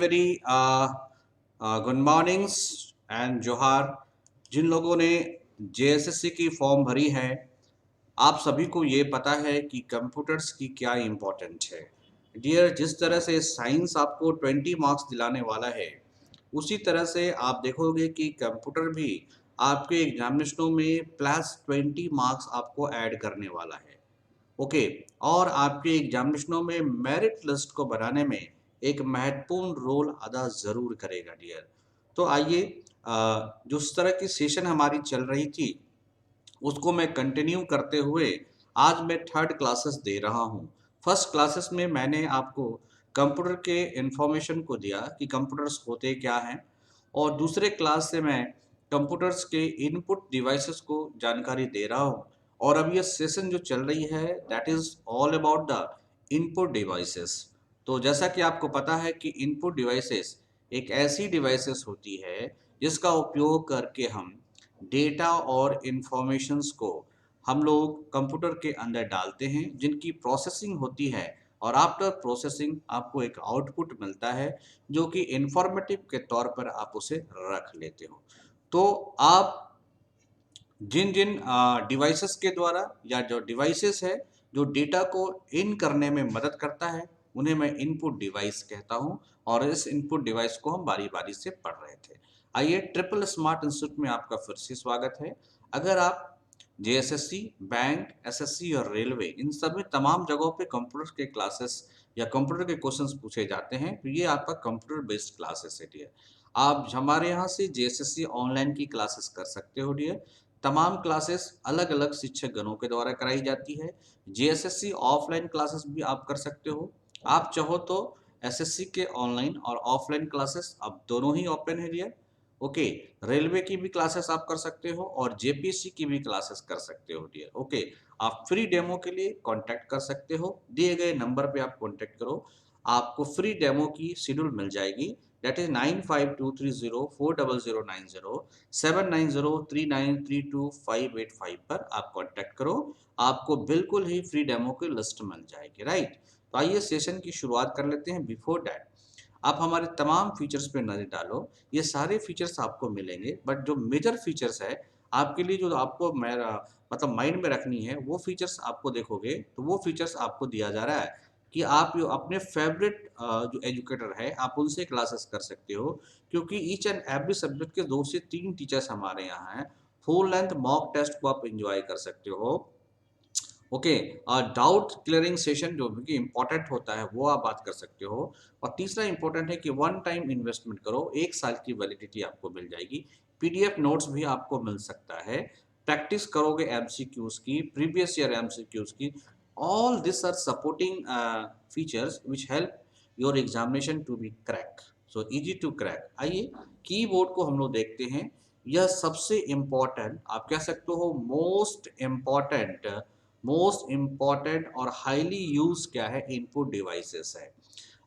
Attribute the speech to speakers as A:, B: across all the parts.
A: Very good mornings and जोहार। जिन लोगों ने जेएसएससी की फॉर्म भरी है, आप सभी को ये पता है कि कंप्यूटर्स की क्या इम्पोर्टेंट है। डियर, जिस तरह से साइंस आपको 20 मार्क्स दिलाने वाला है, उसी तरह से आप देखोगे कि कंप्यूटर भी आपके एग्जामिनेशनों में +20 मार्क्स आपको ऐड करने वाला है। ओके। और आपके एग्जामिनेशनों में मेरिट लिस्ट को बनाने में एक महत्वपूर्ण रोल अदा ज़रूर करेगा डियर। तो आइए, जो इस तरह की सेशन हमारी चल रही थी उसको मैं कंटिन्यू करते हुए आज मैं थर्ड क्लासेस दे रहा हूँ। फर्स्ट क्लासेस में मैंने आपको कंप्यूटर के इंफॉर्मेशन को दिया कि कंप्यूटर्स होते क्या हैं, और दूसरे क्लास से मैं कंप्यूटर्स के इनपुट डिवाइसेस को जानकारी दे रहा हूँ। और अब ये सेशन जो चल रही है that is all about the input devices. तो जैसा कि आपको पता है कि इनपुट डिवाइसेस एक ऐसी डिवाइसेस होती है जिसका उपयोग करके हम डेटा और इन्फॉर्मेशंस को हम लोग कंप्यूटर के अंदर डालते हैं, जिनकी प्रोसेसिंग होती है, और आफ्टर प्रोसेसिंग आपको एक आउटपुट मिलता है जो कि इंफॉर्मेटिव के तौर पर आप उसे रख लेते हो। तो आप जिन जिन डिवाइसेस के द्वारा या जो डिवाइसेस है जो डेटा को इन करने में मदद करता है, उन्हें मैं इनपुट डिवाइस कहता हूं। और इस इनपुट डिवाइस को हम बारी बारी से पढ़ रहे थे। आइए, ट्रिपल स्मार्ट इंस्टीट्यूट में आपका फिर से स्वागत है। अगर आप जेएसएससी, बैंक, एसएससी और रेलवे, इन सभी तमाम जगहों पे कंप्यूटर के क्लासेस या कंप्यूटर के क्वेश्चंस पूछे जाते हैं, तो ये आपका कंप्यूटर बेस्ड क्लासेस है डियर। आप हमारे यहाँ से जेएसएससी ऑनलाइन की क्लासेस कर सकते हो डियर। तमाम क्लासेस अलग अलग शिक्षक गणों के द्वारा कराई जाती है। जेएसएससी ऑफलाइन क्लासेस भी आप कर सकते हो। आप चाहो तो एसएससी के ऑनलाइन और ऑफलाइन क्लासेस अब दोनों ही ओपन है डियर। ओके। रेलवे की भी क्लासेस आप कर सकते हो और जेपीएससी की भी क्लासेस कर सकते हो डियर। ओके। आप फ्री डेमो के लिए कांटेक्ट कर सकते हो, दिए गए नंबर पे आप कांटेक्ट करो, आपको फ्री डेमो की शेड्यूल मिल जाएगी। दैट इज 9523040090, 7903932585 पर आप कांटेक्ट करो। आपको बिल्कुल ही फ्री डेमो की लिस्ट मिल जाएगी, राइट। तो आइए सेशन की शुरुआत कर लेते हैं। बिफोर दैट आप हमारे तमाम फीचर्स पे नजर डालो। ये सारे फीचर्स आपको मिलेंगे, बट जो मेजर फीचर्स है आपके लिए, जो आपको मेरा मतलब माइंड में रखनी है, वो फीचर्स आपको देखोगे तो वो फीचर्स आपको दिया जा रहा है कि आप जो अपने फेवरेट जो एजुकेटर है आप उनसे क्लासेस कर सकते हो, क्योंकि ईच एंड एवरी सब्जेक्ट के 2 से 3 टीचर्स हमारे यहाँ हैं। फुल लेंथ मॉक टेस्ट को आप एंजॉय कर सकते हो। ओके। और डाउट क्लियरिंग सेशन जो कि इम्पोर्टेंट होता है वो आप बात कर सकते हो। और तीसरा इंपॉर्टेंट है कि वन टाइम इन्वेस्टमेंट करो, 1 साल की वैलिडिटी आपको मिल जाएगी। पीडीएफ नोट्स भी आपको मिल सकता है। प्रैक्टिस करोगे एमसीक्यूज की, प्रीवियस ईयर एमसीक्यूज की। All this are supporting features which help your examination to be crack, so easy to crack. आइए, कीबोर्ड को हम लोग देखते हैं। यह सबसे इम्पोर्टेंट, आप कह सकते हो मोस्ट इम्पॉर्टेंट और हाईली यूज क्या है, इनपुट डिवाइसेस है।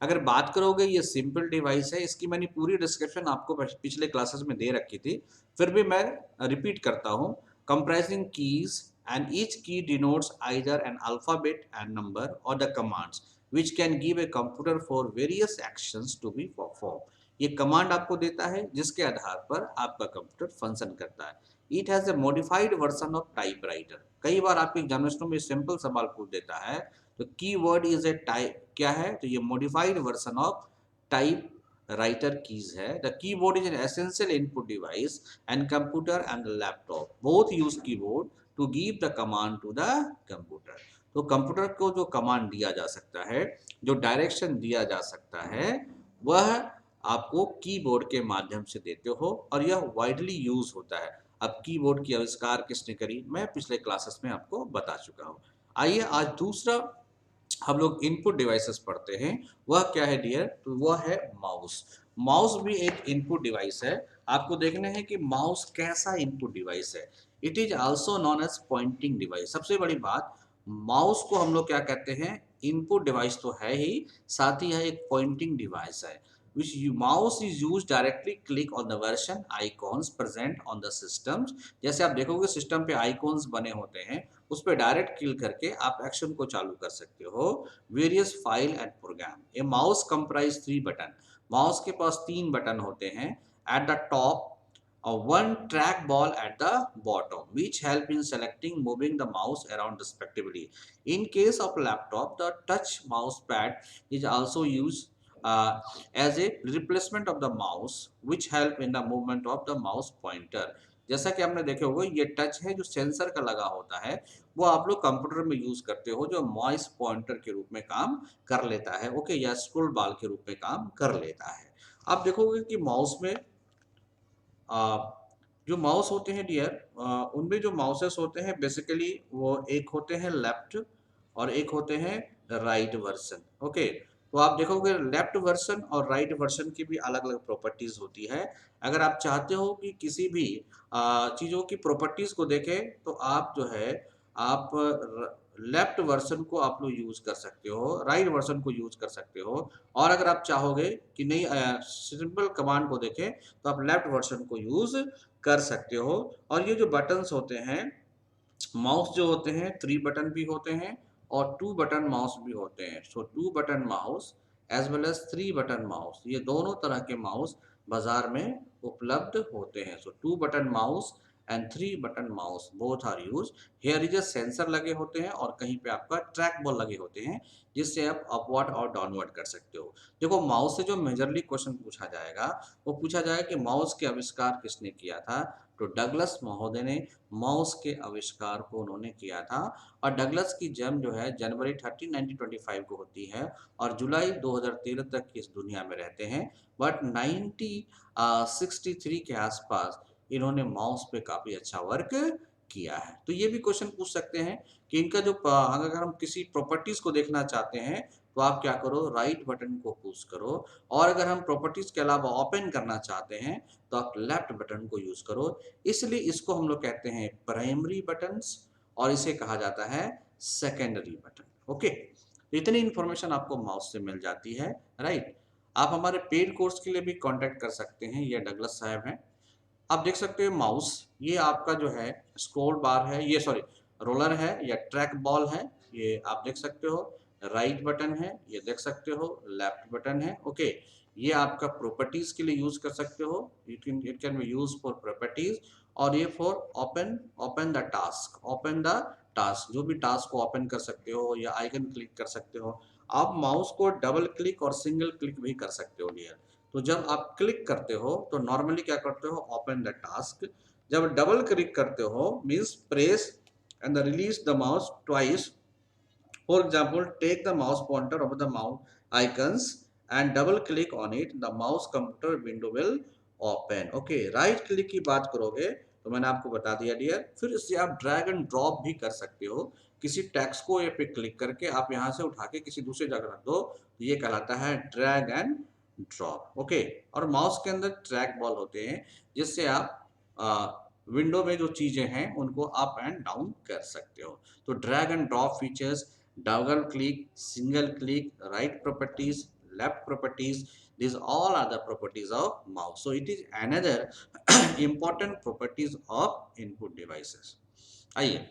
A: अगर बात करोगे, ये सिंपल डिवाइस है, इसकी मैंने पूरी डिस्क्रिप्शन आपको पिछले क्लासेस में दे रखी थी, फिर भी मैं रिपीट करता हूँ। Comprising keys and each key denotes either an alphabet and number और the commands which can give a computer for various actions to be performed। ये कमांड आपको देता है जिसके आधार पर आपका कंप्यूटर फंक्शन करता है। It has a modified version of typewriter. कई बार आपके एग्जामिनेशन में सिंपल सवाल पूछ देता है, तो कीवर्ड इज ए टाइप क्या है, तो ये modified version of typewriter keys है। The keyboard is an essential input device and computer and laptop both use keyboard to give the command to the computer. तो computer को जो command दिया जा सकता है, जो डायरेक्शन दिया जा सकता है, वह आपको कीबोर्ड के माध्यम से देते हो, और यह वाइडली यूज होता है। अब कीबोर्ड की आविष्कार किसने करी, मैं पिछले क्लासेस में आपको बता चुका हूँ। आइए, आज दूसरा हम लोग इनपुट डिवाइसेस पढ़ते हैं। वह क्या है डियर, तो वह है माउस। माउस भी एक इनपुट डिवाइस है। आपको देखना है कि माउस कैसा इनपुट डिवाइस है। It is also known as pointing device. सबसे बड़ी बात, माउस को हम लोग क्या कहते हैं, इनपुट डिवाइस तो है ही, साथ ही यह एक पॉइंटिंग डिवाइस है। which mouse is used directly click on the version icons present on the systems। जैसे आप देखोगे सिस्टम पे आइकॉन्स बने होते हैं, उस पर डायरेक्ट क्लिक करके आप एक्शन को चालू कर सकते हो। Various file and program. A mouse comprise 3 button. Mouse के पास 3 बटन होते हैं एट द टॉप और 1 track ball at the bottom, which help in selecting moving the mouse around respectively. In case of laptop, the touch mouse pad is also used as a replacement of the mouse, which help in the movement of the mouse pointer. जैसा कि आपने देखे होगा, ये touch है जो sensor का लगा होता है, वो आप लोग कंप्यूटर में यूज करते हो, जो माउस पॉइंटर के रूप में काम कर लेता है, ओके, या स्क्रोल बार के रूप में काम कर लेता है। आप देखोगे कि माउस में जो माउस होते हैं डियर, उनमें जो माउसेस होते हैं बेसिकली वो एक होते हैं लेफ्ट और एक होते हैं राइट वर्सन, ओके। तो आप देखोगे लेफ्ट वर्सन और राइट वर्सन की भी अलग अलग प्रॉपर्टीज होती है। अगर आप चाहते हो कि किसी भी चीज़ों की प्रॉपर्टीज को देखें तो आप जो है आप लेफ्ट वर्सन को आप लोग यूज कर सकते हो, राइट वर्सन को यूज कर सकते हो। और अगर आप चाहोगे कि नहीं सिंपल कमांड को देखें तो आप लेफ्ट वर्सन को यूज कर सकते हो। और ये जो बटन्स होते हैं माउस जो होते हैं 3 बटन भी होते हैं और 2 बटन माउस भी होते हैं। So 2 button mouse as well as 3 button mouse, ये दोनों तरह के माउस बाजार में उपलब्ध होते हैं। So 2 button mouse and 3 button mouse both are use. Here is a sensor लगे होते हैं और कहीं पे आपका ट्रैक बॉल लगे होते हैं जिससे आप अपवर्ड और डाउनवर्ड कर सकते हो। देखो माउस से जो मेजरली क्वेश्चन पूछा जाएगा वो पूछा जाएगा कि माउस के आविष्कार किसने किया था। तो डगलस महोदय ने माउस के आविष्कार को उन्होंने किया था। और डगलस की जन्म जो है जनवरी 30, 1925 को होती है और जुलाई 2013 तक इस दुनिया में रहते हैं। बट 1963 के आसपास इन्होंने माउस पे काफ़ी अच्छा वर्क किया है। तो ये भी क्वेश्चन पूछ सकते हैं कि इनका जो अगर हम किसी प्रॉपर्टीज को देखना चाहते हैं तो आप क्या करो, राइट बटन को पुश करो। और अगर हम प्रॉपर्टीज के अलावा ओपन करना चाहते हैं तो आप लेफ्ट बटन को यूज करो। इसलिए इसको हम लोग कहते हैं प्राइमरी बटन्स और इसे कहा जाता है सेकेंडरी बटन, ओके। तो इतनी इंफॉर्मेशन आपको माउस से मिल जाती है, राइट। आप हमारे पेड कोर्स के लिए भी कांटेक्ट कर सकते हैं, ये डगलस साहब हैं। आप देख सकते हो माउस, ये आपका जो है स्क्रॉल बार है, ये सॉरी रोलर है या ट्रैक बॉल है, ये आप देख सकते हो। राइट बटन है, ये देख सकते हो, लेफ्ट बटन है, ओके। ये आपका प्रॉपर्टीज के लिए यूज कर सकते हो, it can be use for properties. और ये for open open the task, open the task, जो भी टास्क को ओपन कर सकते हो या आइकन क्लिक कर सकते हो। आप माउस को डबल क्लिक और सिंगल क्लिक भी कर सकते हो डियर। तो जब आप क्लिक करते हो तो नॉर्मली क्या करते हो, ओपन द टास्क। जब डबल क्लिक करते हो means press and release the mouse twice. For example take the mouse pointer of the mouse icons and double click on it, the mouse computer window will open, okay. Right click की बात करोगे तो मैंने आपको बता दिया dear. फिर इससे आप ड्रैग एंड ड्रॉप भी कर सकते हो, किसी टेक्स्ट को ये पे क्लिक करके आप यहाँ से उठा के किसी दूसरे जगह रख दो, तो ये कहलाता है ड्रैग एंड ड्रॉप, ओके। और माउस के अंदर ट्रैक बॉल होते हैं जिससे आप विंडो में जो चीजें हैं उनको अप एंड डाउन कर सकते हो। तो drag and drop features, double click, single click, right properties, left properties, these all are the properties of mouse. So it is another important properties of input devices. आइए,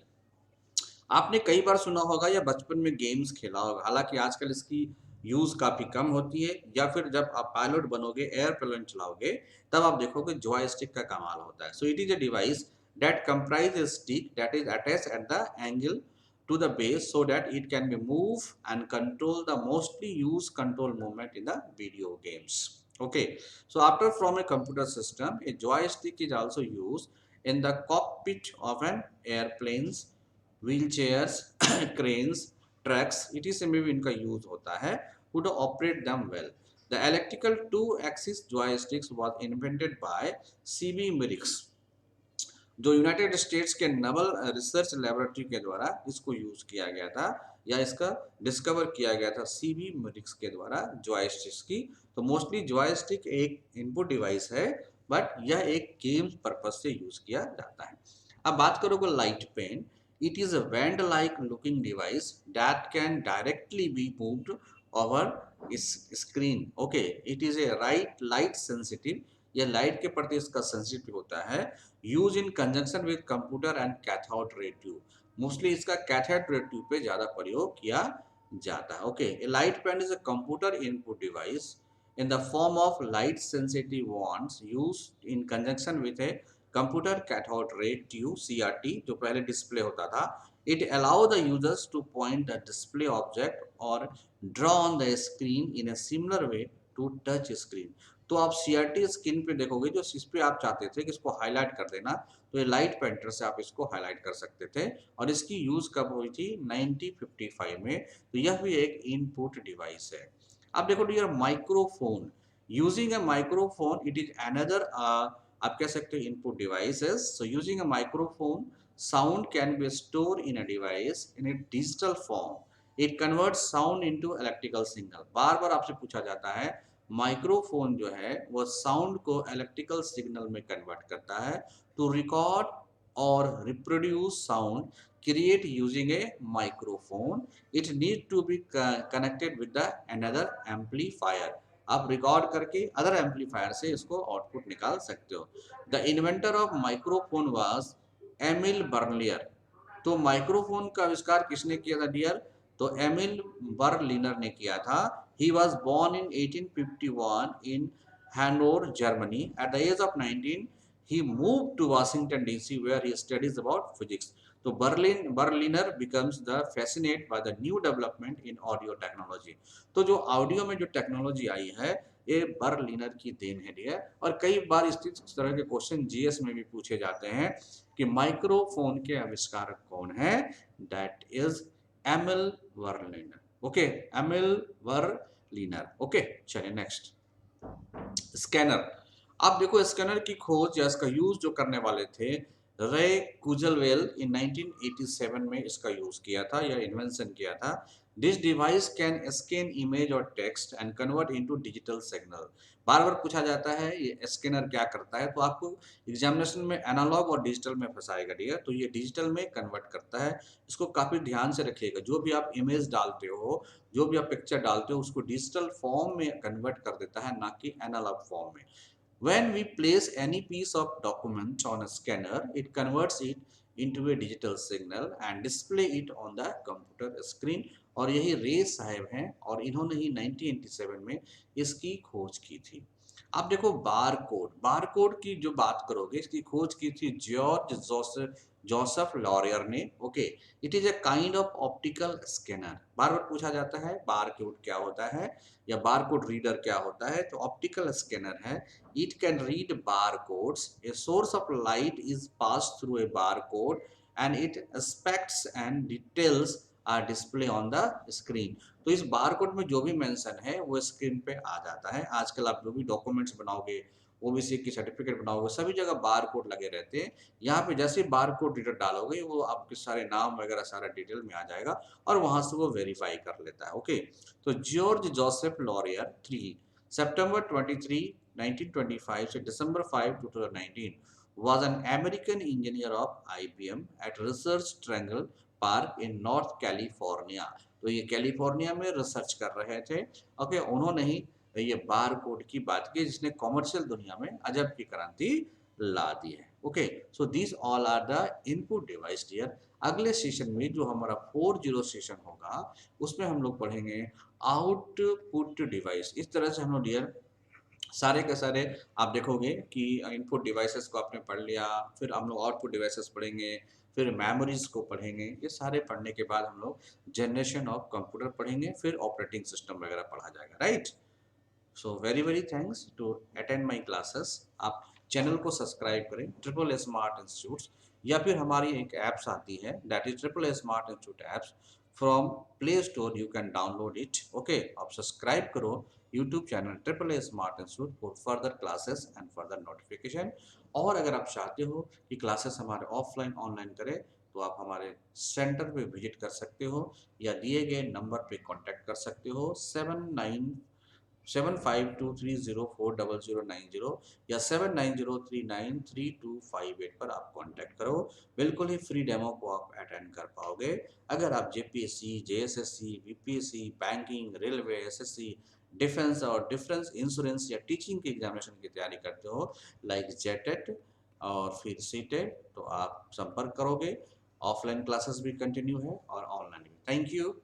A: आपने कई बार सुना होगा या बचपन में गेम्स खेला होगा, हालांकि आजकल इसकी यूज काफी कम होती है, या फिर जब आप पायलट बनोगे एयरप्लेन चलाओगे तब आप देखोगे जॉयस्टिक का कमाल होता है। So it is a device that comprise a stick that is attached at the angle to the base so that it can be moved and control the mostly used control movement in the video games, okay. So after from a computer system, a joystick is also used in the cockpit of an airplanes, wheelchairs, cranes, trucks, इसी में भी इनका use होता है to operate them well. The electrical two axis joysticks was invented by C B Miricks, जो United states के Naval research laboratory के द्वारा इसको यूज किया गया था या इसका डिस्कवर किया गया था सीबी मिरिक्स के द्वारा जॉयस्टिक्स की। तो मोस्टली जॉयस्टिक एक इनपुट डिवाइस है बट यह एक गेम पर्पज से यूज किया जाता है। अब बात करोगे light pen, it is a wand-like looking device that can directly be moved over screen, okay. It is a light sensitive, यह लाइट के प्रति इसका सेंसिटिव होता है। Use in conjunction with computer and cathode ray tube, mostly इसका cathode ray tube पे ज्यादा प्रयोग किया जाता है, okay. A light pen is a computer input device in the form of light sensitive wands used in conjunction with a computer cathode ray tube CRT जो पहले display होता था. It allow the users to point the display object or draw on the screen in a similar way to touch screen. तो आप CRT screen पे देखोगे जो इस पे आप चाहते थे कि इसको हाईलाइट कर देना, तो ये लाइट पेंटर से आप इसको हाईलाइट कर सकते थे. और इसकी यूज कब हुई थी? 1955 में. तो यह भी एक इनपुट डिवाइस है. अब देखो dear, microphone. Using a microphone it is another, आप कह सकते हो, input devices. So using a microphone sound can be store in a device in a digital form. It convert sound into electrical signal. बार बार आपसे पूछा जाता है, माइक्रोफोन जो है वो साउंड को इलेक्ट्रिकल सिग्नल में कन्वर्ट करता है टू रिकॉर्ड और reproduce sound create using a microphone. It need to be connected with the another amplifier. आप रिकॉर्ड करके अदर एम्पलीफायर से इसको आउटपुट निकाल सकते हो. The inventor of microphone was Emile Berliner. तो माइक्रोफोन का आविष्कार किसने किया था डियर? तो एमिल बर्लिनर ने किया था. He was born in 1851 in Hanover, Germany. At the age of 19 he moved to Washington DC where he studies about physics. तो Berliner becomes the fascinated by the new development in audio technology. तो जो audio में जो technology आई है ये Berliner की then है dear. और कई बार इस तरह के क्वेश्चन जीएस में भी पूछे जाते हैं कि माइक्रोफोन के आविष्कारक कौन है? That is Emile Berliner. Okay, Emile Berliner. Okay, चलिए नेक्स्ट. स्कैनर. आप देखो, स्कैनर की खोज या इसका यूज जो करने वाले थे रे कुजलवेल इन 1987 में इसका यूज किया था या इन्वेंशन किया था. This device can scan image और text and convert into digital signal. बार बार पूछा जाता है ये स्कैनर क्या करता है, तो आपको एग्जामिनेशन में एनालॉग और डिजिटल में फंसाएगा डियर. तो ये डिजिटल में कन्वर्ट करता है. इसको काफी ध्यान से रखिएगा. जो भी आप इमेज डालते हो, जो भी आप पिक्चर डालते हो, उसको डिजिटल फॉर्म में कन्वर्ट कर देता है, ना कि एनालॉग फॉर्म में. When we place any piece of document on a scanner, it converts it into a digital signal and display it on the computer screen. और यही रे साहब हैं और इन्होंने ही 1987 में इसकी खोज की थी. आप देखो, बार कोड. बार कोड की जो बात करोगे, इसकी खोज की थी जॉर्ज जोसेफ लॉरियर ने. Okay, it is a kind of optical scanner. बार बार पूछा जाता है बार कोड क्या होता है या बार कोड रीडर क्या होता है, तो ऑप्टिकल स्कैनर है. It can read barcodes. A source of light is passed through a barcode and it aspects and details are display on the screen. तो इस बारकोड में जो भी मेंशन है वो स्क्रीन पे आ जाता है. आजकल आप जो भी डॉक्यूमेंट्स बनाओगे, ओबीसी की सर्टिफिकेट बनाओगे, सभी जगह बारकोड लगे रहते हैं. यहाँ पे जैसे बारकोड रीडर डालोगे वो आपके सारे नाम वगैरह सारा डिटेल में आ जाएगा और वहां से वो वेरीफाई कर लेता है. ओके, तो जॉर्ज जोसेफ लॉरियर 3 September 23 1925 से December 5 2019 was an American engineer of IBM at Research Triangle Park in North California. तो ये कैलिफोर्निया में रिसर्च कर रहे थे. ओके, उन्होंने ही ये बार कोड की बात की जिसने कॉमर्शियल दुनिया में अजब की क्रांति ला दी है. Okay, so this all are the input device dear. अगले सेशन में जो हमारा 40 सेशन होगा उसमें हम लोग पढ़ेंगे आउटपुट डिवाइस. इस तरह से हम लोग डियर सारे के सारे आप देखोगे कि इनपुट डिवाइसेस को आपने पढ़ लिया, फिर हम लोग आउटपुट डिवाइसेस पढ़ेंगे, फिर मेमोरीज को पढ़ेंगे. ये सारे पढ़ने के बाद हम लोग जनरेशन ऑफ कंप्यूटर पढ़ेंगे, फिर ऑपरेटिंग सिस्टम वगैरह पढ़ा जाएगा. Right. So very very thanks to attend my classes. आप चैनल को सब्सक्राइब करें ट्रिपल ए स्मार्ट इंस्टीट्यूट, या फिर हमारी एक ऐप्स आती है that is triple A smart institute apps from play store. You can download it. Okay, आप सब्सक्राइब करो YouTube channel triple A smart institute for further classes and further notification. और अगर आप चाहते हो कि क्लासेस हमारे ऑफलाइन ऑनलाइन करें तो आप हमारे सेंटर पे विजिट कर सकते हो या दिए गए नंबर पे कांटेक्ट कर सकते हो 797523040090 या 7903932258 पर आप कांटेक्ट करो. बिल्कुल ही फ्री डेमो को आप अटेंड कर पाओगे. अगर आप JPSC, JSSC, BPSC, banking, railway, SSC, defence और डिफरेंस इंश्योरेंस या टीचिंग की एग्जामिनेशन की तैयारी करते हो लाइक जेटेट और फिर सीटेट, तो आप संपर्क करोगे. ऑफलाइन क्लासेस भी कंटिन्यू है और ऑनलाइन भी. Thank you.